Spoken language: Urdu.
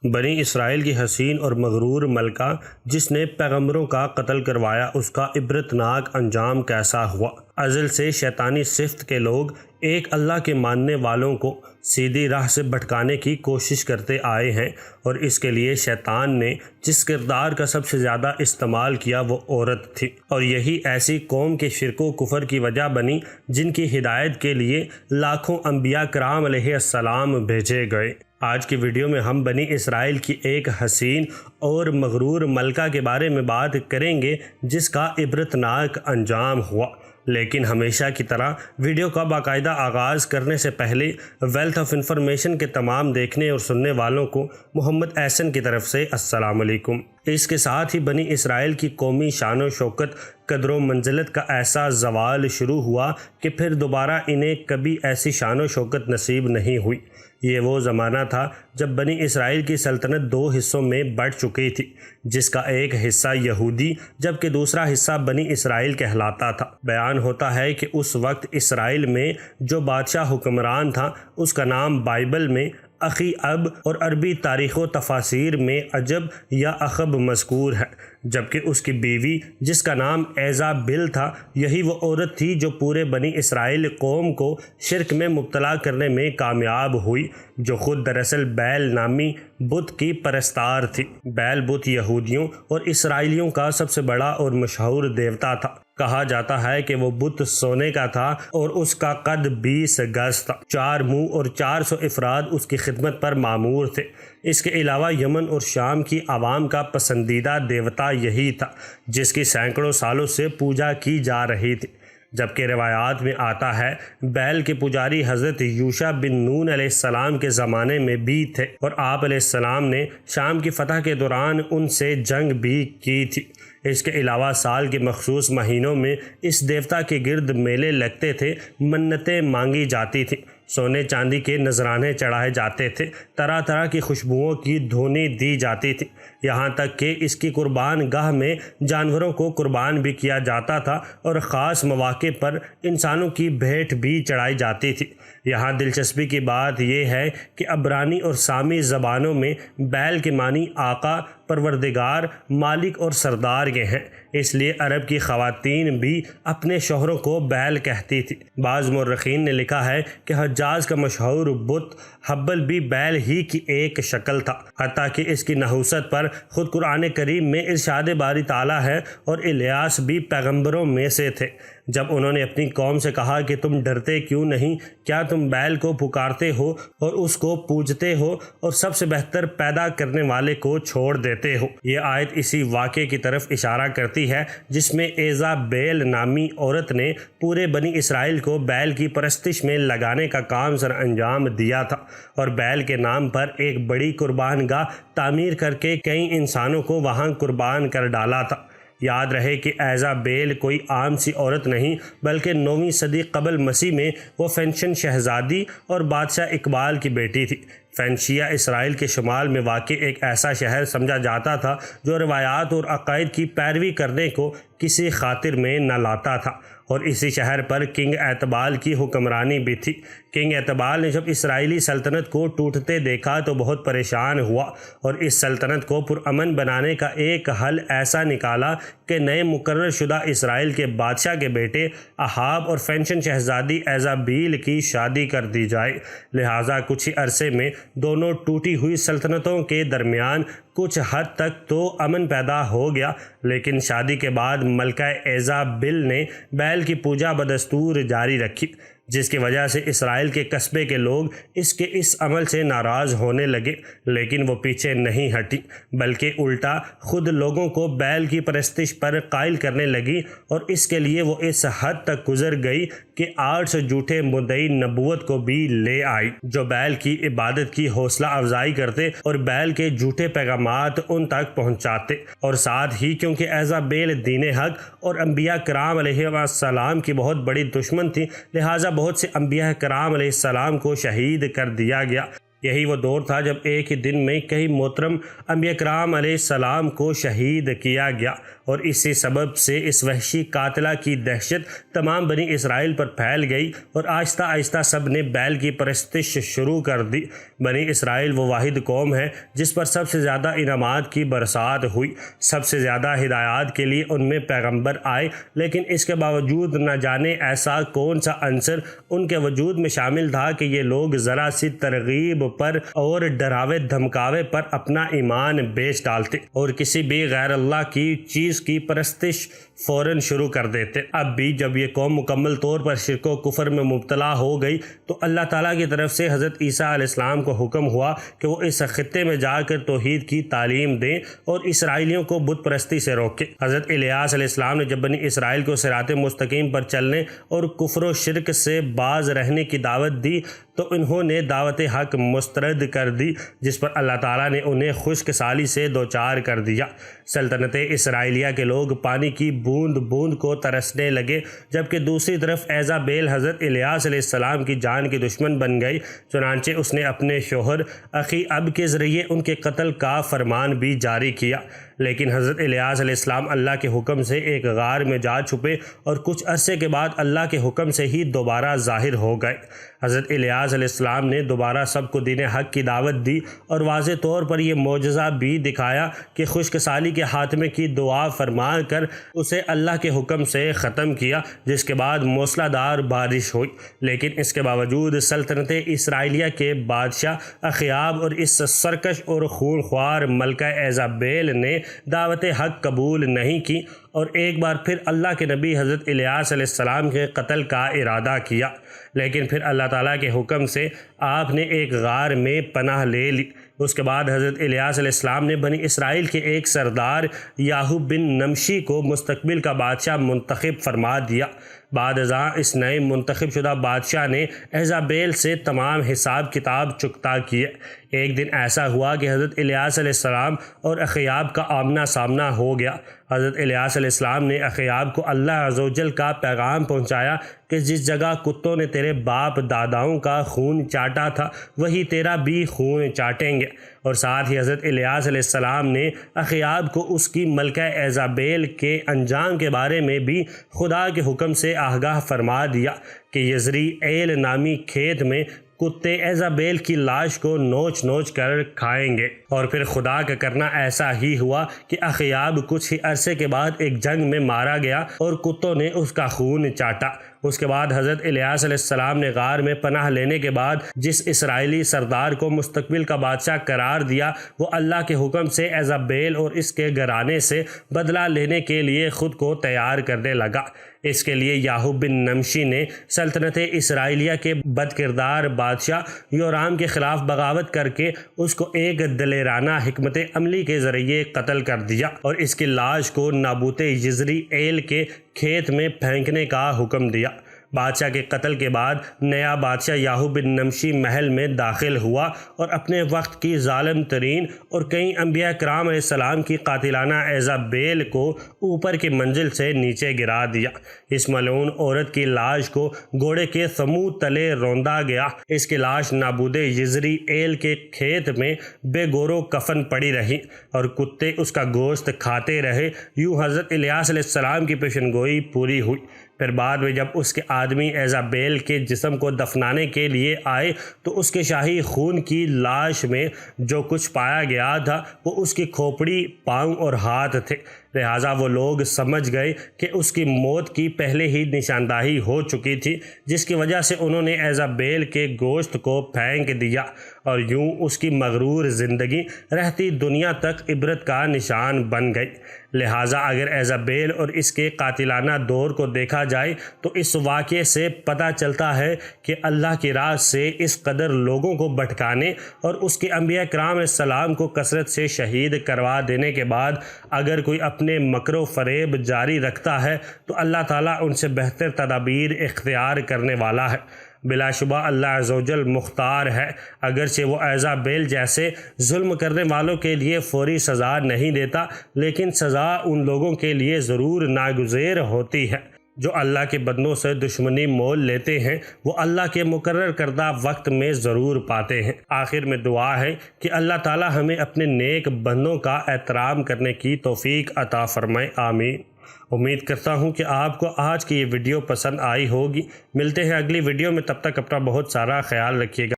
بنی اسرائیل کی حسین اور مغرور ملکہ جس نے پیغمبروں کا قتل کروایا، اس کا عبرتناک انجام کیسا ہوا۔ ازل سے شیطانی صفت کے لوگ ایک اللہ کے ماننے والوں کو سیدھی راہ سے بھٹکانے کی کوشش کرتے آئے ہیں، اور اس کے لیے شیطان نے جس کردار کا سب سے زیادہ استعمال کیا وہ عورت تھی، اور یہی ایسی قوم کے شرک و کفر کی وجہ بنی جن کی ہدایت کے لیے لاکھوں انبیاء کرام علیہ السلام بھیجے گئے۔ آج کی ویڈیو میں ہم بنی اسرائیل کی ایک حسین اور مغرور ملکہ کے بارے میں بات کریں گے جس کا عبرتناک انجام ہوا، لیکن ہمیشہ کی طرح ویڈیو کا باقاعدہ آغاز کرنے سے پہلے ویلتھ آف انفارمیشن کے تمام دیکھنے اور سننے والوں کو محمد احسن کی طرف سے السلام علیکم۔ اس کے ساتھ ہی بنی اسرائیل کی قومی شان و شوکت، قدر و منزلت کا ایسا زوال شروع ہوا کہ پھر دوبارہ انہیں کبھی ایسی شان و شوکت نصیب نہیں ہوئی۔ یہ وہ زمانہ تھا جب بنی اسرائیل کی سلطنت دو حصوں میں بٹ چکی تھی، جس کا ایک حصہ یہودی جبکہ دوسرا حصہ بنی اسرائیل کہلاتا تھا۔ بیان ہوتا ہے کہ اس وقت اسرائیل میں جو بادشاہ حکمران تھا اس کا نام بائبل میں اخی اب اور عربی تاریخ و تفاسیر میں عجب یا اخب مذکور ہے، جبکہ اس کی بیوی جس کا نام ایزابل تھا، یہی وہ عورت تھی جو پورے بنی اسرائیل قوم کو شرک میں مبتلا کرنے میں کامیاب ہوئی، جو خود دراصل بیل نامی بت کی پرستار تھی۔ بیل بت یہودیوں اور اسرائیلیوں کا سب سے بڑا اور مشہور دیوتا تھا۔ کہا جاتا ہے کہ وہ بت سونے کا تھا اور اس کا قد 20 گز تھا، 4 منہ اور 400 افراد اس کی خدمت پر مامور تھے۔ اس کے علاوہ یمن اور شام کی عوام کا پسندیدہ دیوتا یہی تھا، جس کی سینکڑوں سالوں سے پوجا کی جا رہی تھی۔ جبکہ روایات میں آتا ہے بیل کے پجاری حضرت یوشع بن نون علیہ السلام کے زمانے میں بھی تھے، اور آپ علیہ السلام نے شام کی فتح کے دوران ان سے جنگ بھی کی تھی۔ اس کے علاوہ سال کے مخصوص مہینوں میں اس دیوتا کے گرد میلے لگتے تھے، منتیں مانگی جاتی تھیں، سونے چاندی کے نذرانے چڑھائے جاتے تھے، طرح طرح کی خوشبوؤں کی دھونی دی جاتی تھی، یہاں تک کہ اس کی قربان گاہ میں جانوروں کو قربان بھی کیا جاتا تھا، اور خاص مواقع پر انسانوں کی بھیٹ بھی چڑھائی جاتی تھی۔ یہاں دلچسپی کی بات یہ ہے کہ عبرانی اور سامی زبانوں میں بیل کے معنی آقا، پروردگار، مالک اور سردار کے ہیں، اس لیے عرب کی خواتین بھی اپنے شوہروں کو بیل کہتی تھی۔ بعض مورخین نے لکھا ہے کہ حجاز کا مشہور بت حبل بھی بیل ہی کی ایک شکل تھا، حتیٰ کہ اس کی نحوست پر خود قرآن کریم میں ارشاد باری تعالیٰ ہے، اور الیاس بھی پیغمبروں میں سے تھے۔ جب انہوں نے اپنی قوم سے کہا کہ تم ڈرتے کیوں نہیں، کیا تم بیل کو پکارتے ہو اور اس کو پوجتے ہو اور سب سے بہتر پیدا کرنے والے کو چھوڑ دیتے ہو؟ یہ آیت اسی واقعے کی طرف اشارہ کرتی ہے جس میں ایزابیل نامی عورت نے پورے بنی اسرائیل کو بیل کی پرستش میں لگانے کا کام سر انجام دیا تھا، اور بیل کے نام پر ایک بڑی قربان گاہ تعمیر کر کے کئی انسانوں کو وہاں قربان کر ڈالا تھا۔ یاد رہے کہ ایزابیل کوئی عام سی عورت نہیں، بلکہ 9ویں صدی قبل مسیح میں وہ فینشن شہزادی اور بادشاہ اقبال کی بیٹی تھی۔ فینشیا اسرائیل کے شمال میں واقع ایک ایسا شہر سمجھا جاتا تھا جو روایات اور عقائد کی پیروی کرنے کو کسی خاطر میں نہ لاتا تھا، اور اسی شہر پر کنگ اعتبال کی حکمرانی بھی تھی۔ کنگ اعتبال نے جب اسرائیلی سلطنت کو ٹوٹتے دیکھا تو بہت پریشان ہوا، اور اس سلطنت کو پرامن بنانے کا ایک حل ایسا نکالا کہ نئے مقرر شدہ اسرائیل کے بادشاہ کے بیٹے احاب اور فینشن شہزادی ایزابیل کی شادی کر دی جائے۔ لہٰذا کچھ ہی عرصے میں دونوں ٹوٹی ہوئی سلطنتوں کے درمیان کچھ حد تک تو امن پیدا ہو گیا، لیکن شادی کے بعد ملکہ ایزابل نے بیل کی پوجا بدستور جاری رکھی، جس کی وجہ سے اسرائیل کے قصبے کے لوگ اس عمل سے ناراض ہونے لگے، لیکن وہ پیچھے نہیں ہٹی، بلکہ الٹا خود لوگوں کو بیل کی پرستش پر قائل کرنے لگی، اور اس کے لیے وہ اس حد تک گزر گئی کہ 800 جھوٹے مدعی نبوت کو بھی لے آئی، جو بیل کی عبادت کی حوصلہ افزائی کرتے اور بیل کے جھوٹے پیغامات ان تک پہنچاتے، اور ساتھ ہی کیونکہ ایزابیل دین حق اور انبیاء کرام علیہ السلام کی بہت بڑی دشمن تھی، لہٰذا بہت سے انبیاء کرام علیہ السلام کو شہید کر دیا گیا۔ یہی وہ دور تھا جب ایک ہی دن میں کئی محترم انبیاء کرام علیہ السلام کو شہید کیا گیا، اور اسی سبب سے اس وحشی قاتلہ کی دہشت تمام بنی اسرائیل پر پھیل گئی اور آہستہ آہستہ سب نے بیل کی پرستش شروع کر دی۔ بنی اسرائیل وہ واحد قوم ہے جس پر سب سے زیادہ انعامات کی برسات ہوئی، سب سے زیادہ ہدایات کے لیے ان میں پیغمبر آئے، لیکن اس کے باوجود نہ جانے ایسا کون سا عنصر ان کے وجود میں شامل تھا کہ یہ لوگ ذرا سی ترغیب پر اور ڈراوے دھمکاوے پر اپنا ایمان بیچ ڈالتے اور کسی بھی غیر اللہ کی چیز کی پرستش فوراً شروع کر دیتے۔ اب بھی جب یہ قوم مکمل طور پر شرک و کفر میں مبتلا ہو گئی تو اللہ تعالیٰ کی طرف سے حضرت عیسیٰ علیہ السلام کو حکم ہوا کہ وہ اس خطے میں جا کر توحید کی تعلیم دیں اور اسرائیلیوں کو بت پرستی سے روکیں۔ حضرت الیاس علیہ السلام نے جب بنی اسرائیل کو صراط مستقیم پر چلنے اور کفر و شرک سے باز رہنے کی دعوت دی تو انہوں نے دعوت حق مسترد کر دی، جس پر اللہ تعالیٰ نے انہیں خشک سالی سے دوچار کر دیا۔ سلطنت اسرائیلیہ کے لوگ پانی کی بوند بوند کو ترسنے لگے، جبکہ دوسری طرف ایزابیل حضرت الیاس علیہ السلام کی جان کی دشمن بن گئی۔ چنانچہ اس نے اپنے شوہر اخی اب کے ذریعے ان کے قتل کا فرمان بھی جاری کیا، لیکن حضرت الیاس علیہ السلام اللہ کے حکم سے ایک غار میں جا چھپے اور کچھ عرصے کے بعد اللہ کے حکم سے ہی دوبارہ ظاہر ہو گئے۔ حضرت الیاس علیہ السلام نے دوبارہ سب کو دین حق کی دعوت دی اور واضح طور پر یہ معجزہ بھی دکھایا کہ خشک سالی کے خاتمے کی دعا فرما کر اسے اللہ کے حکم سے ختم کیا، جس کے بعد موسلا دھار بارش ہوئی۔ لیکن اس کے باوجود سلطنت اسرائیلیہ کے بادشاہ اخیاب اور اس سرکش اور خون خوار ملکہ ایزابیل نے دعوت حق قبول نہیں کی اور ایک بار پھر اللہ کے نبی حضرت الیاس علیہ السلام کے قتل کا ارادہ کیا، لیکن پھر اللہ تعالیٰ کے حکم سے آپ نے ایک غار میں پناہ لے لی۔ اس کے بعد حضرت الیاس علیہ السلام نے بنی اسرائیل کے ایک سردار یاہو بن نمشی کو مستقبل کا بادشاہ منتخب فرما دیا۔ بعد ازاں اس نئے منتخب شدہ بادشاہ نے ایزابیل سے تمام حساب کتاب چکتا کیے۔ ایک دن ایسا ہوا کہ حضرت الیاس علیہ السلام اور اخیاب کا آمنا سامنا ہو گیا۔ حضرت الیاس علیہ السلام نے اخیاب کو اللہ عز و جل کا پیغام پہنچایا کہ جس جگہ کتوں نے تیرے باپ داداؤں کا خون چاٹا تھا وہی تیرا بھی خون چاٹیں گے، اور ساتھ ہی حضرت الیاس علیہ السلام نے اخیاب کو اس کی ملکہ ایزابیل کے انجام کے بارے میں بھی خدا کے حکم سے آگاہ فرما دیا کہ یزری ایل نامی کھیت میں کتے ایزابیل کی لاش کو نوچ نوچ کر کھائیں گے۔ اور پھر خدا کا کرنا ایسا ہی ہوا کہ اخیاب کچھ ہی عرصے کے بعد ایک جنگ میں مارا گیا اور کتوں نے اس کا خون چاٹا۔ اس کے بعد حضرت الیاس علیہ السلام نے غار میں پناہ لینے کے بعد جس اسرائیلی سردار کو مستقبل کا بادشاہ قرار دیا، وہ اللہ کے حکم سے ایزابیل اور اس کے گھرانے سے بدلہ لینے کے لیے خود کو تیار کرنے لگا۔ اس کے لیے یاہو بن نمشی نے سلطنت اسرائیلیہ کے بد کردار بادشاہ یورام کے خلاف بغاوت کر کے اس کو ایک دلیرانہ حکمت عملی کے ذریعے قتل کر دیا اور اس کی لاش کو نابوت یزری ایل کے کھیت میں پھینکنے کا حکم دیا۔ بادشاہ کے قتل کے بعد نیا بادشاہ یاہو بن نمشی محل میں داخل ہوا اور اپنے وقت کی ظالم ترین اور کئی انبیاء کرام علیہ السلام کی قاتلانہ ایزابیل کو اوپر کی منزل سے نیچے گرا دیا۔ اس ملعون عورت کی لاش کو گھوڑے کے ثمود تلے روندا گیا۔ اس کی لاش نابود یزری ایل کے کھیت میں بے گورو کفن پڑی رہی اور کتے اس کا گوشت کھاتے رہے۔ یوں حضرت الیاس علیہ السلام کی پیشن گوئی پوری ہوئی۔ پھر بعد میں جب اس کے آدمی ایزابیل کے جسم کو دفنانے کے لیے آئے تو اس کے شاہی خون کی لاش میں جو کچھ پایا گیا تھا وہ اس کی کھوپڑی، پاؤں اور ہاتھ تھے، لہٰذا وہ لوگ سمجھ گئے کہ اس کی موت کی پہلے ہی نشاندہی ہو چکی تھی، جس کی وجہ سے انہوں نے ایزابیل کے گوشت کو پھینک دیا اور یوں اس کی مغرور زندگی رہتی دنیا تک عبرت کا نشان بن گئی۔ لہٰذا اگر ایزابیل اور اس کے قاتلانہ دور کو دیکھا جائے تو اس واقعے سے پتہ چلتا ہے کہ اللہ کی راہ سے اس قدر لوگوں کو بھٹکانے اور اس کے انبیاء کرام علیہ السلام کو کثرت سے شہید کروا دینے کے بعد اگر کوئی اپنے مکر و فریب جاری رکھتا ہے تو اللہ تعالیٰ ان سے بہتر تدابیر اختیار کرنے والا ہے۔ بلا شبہ اللہ عز و جل مختار ہے، اگرچہ وہ ایزابیل جیسے ظلم کرنے والوں کے لیے فوری سزا نہیں دیتا، لیکن سزا ان لوگوں کے لیے ضرور ناگزیر ہوتی ہے۔ جو اللہ کے بندوں سے دشمنی مول لیتے ہیں وہ اللہ کے مقرر کردہ وقت میں ضرور پاتے ہیں۔ آخر میں دعا ہے کہ اللہ تعالی ہمیں اپنے نیک بندوں کا احترام کرنے کی توفیق عطا فرمائے، آمین۔ امید کرتا ہوں کہ آپ کو آج کی یہ ویڈیو پسند آئی ہوگی۔ ملتے ہیں اگلی ویڈیو میں، تب تک اپنا بہت سارا خیال رکھیے گا۔